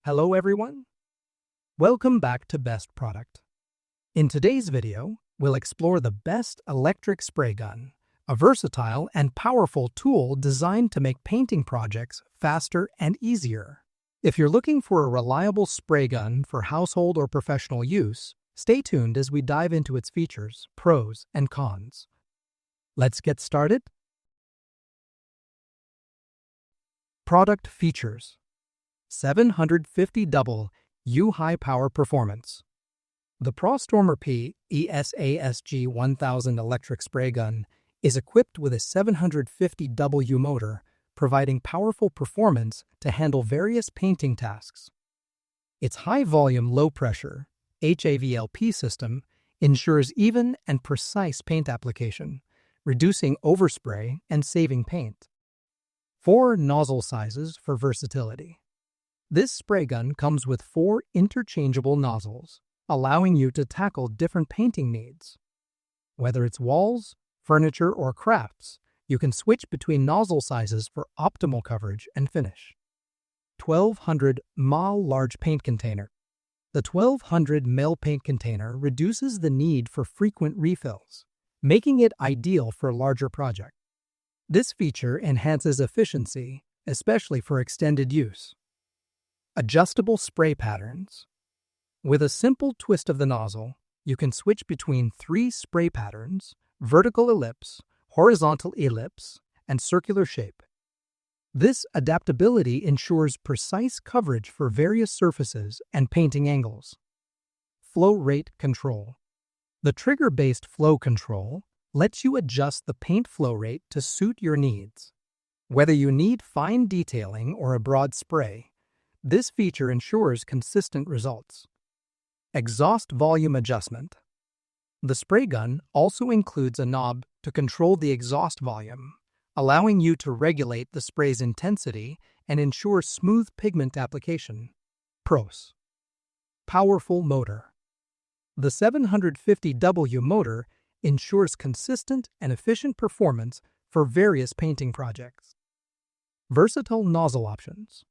Hello everyone, welcome back to Best Product. In today's video, we'll explore the best electric spray gun, a versatile and powerful tool designed to make painting projects faster and easier. If you're looking for a reliable spray gun for household or professional use, stay tuned as we dive into its features, pros, and cons. Let's get started. Product features: 750 double U high power performance. The ProStormer P ESASG 1000 electric spray gun is equipped with a 750 W motor, providing powerful performance to handle various painting tasks. Its high-volume, low-pressure HAVLP system ensures even and precise paint application, reducing overspray and saving paint. 4 nozzle sizes for versatility. This spray gun comes with 4 interchangeable nozzles, allowing you to tackle different painting needs. Whether it's walls, furniture, or crafts, you can switch between nozzle sizes for optimal coverage and finish. 1200 ml large paint container. The 1200 ml paint container reduces the need for frequent refills, making it ideal for larger projects. This feature enhances efficiency, especially for extended use. Adjustable spray patterns. With a simple twist of the nozzle, you can switch between 3 spray patterns: vertical ellipse, horizontal ellipse, and circular shape. This adaptability ensures precise coverage for various surfaces and painting angles. Flow rate control. The trigger-based flow control lets you adjust the paint flow rate to suit your needs. Whether you need fine detailing or a broad spray, this feature ensures consistent results. Exhaust volume adjustment. The spray gun also includes a knob to control the exhaust volume, allowing you to regulate the spray's intensity and ensure smooth pigment application. Pros. Powerful motor. The 750 W motor ensures consistent and efficient performance for various painting projects. Versatile nozzle options.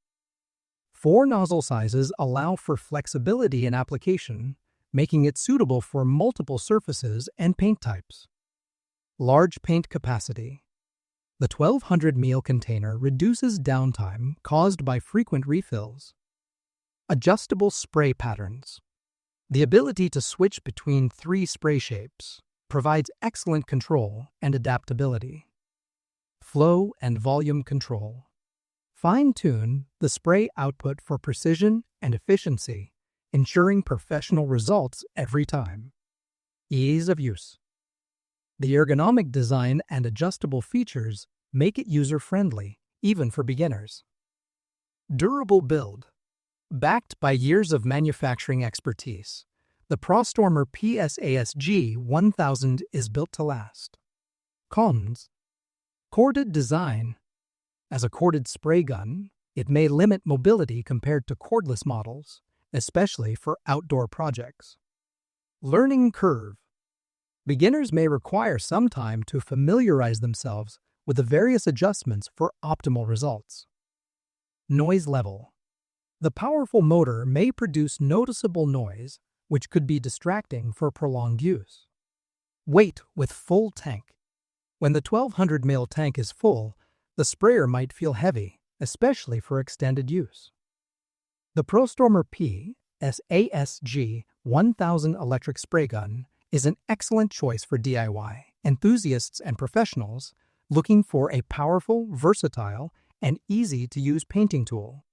4 nozzle sizes allow for flexibility in application, making it suitable for multiple surfaces and paint types. Large paint capacity. The 1200 ml container reduces downtime caused by frequent refills. Adjustable spray patterns. The ability to switch between 3 spray shapes provides excellent control and adaptability. Flow and volume control. Fine-tune the spray output for precision and efficiency, ensuring professional results every time. Ease of use. The ergonomic design and adjustable features make it user-friendly, even for beginners. Durable build. Backed by years of manufacturing expertise, the ProStormer PSASG 1000 is built to last. Cons. Corded design. As a corded spray gun, it may limit mobility compared to cordless models, especially for outdoor projects. Learning curve. Beginners may require some time to familiarize themselves with the various adjustments for optimal results. Noise level. The powerful motor may produce noticeable noise, which could be distracting for prolonged use. Weight with full tank. When the 1200 ml tank is full, the sprayer might feel heavy, especially for extended use. The ProStormer PSASG 1000 electric spray gun is an excellent choice for DIY enthusiasts and professionals looking for a powerful, versatile, and easy-to-use painting tool.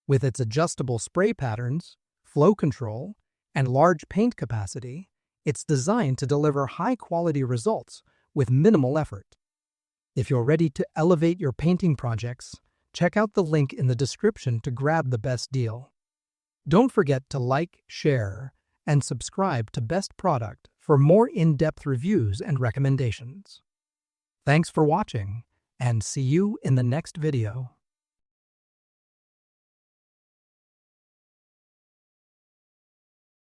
With its adjustable spray patterns, flow control, and large paint capacity, it's designed to deliver high-quality results with minimal effort. If you're ready to elevate your painting projects, check out the link in the description to grab the best deal. Don't forget to like, share, and subscribe to Best Product for more in-depth reviews and recommendations. Thanks for watching, and see you in the next video.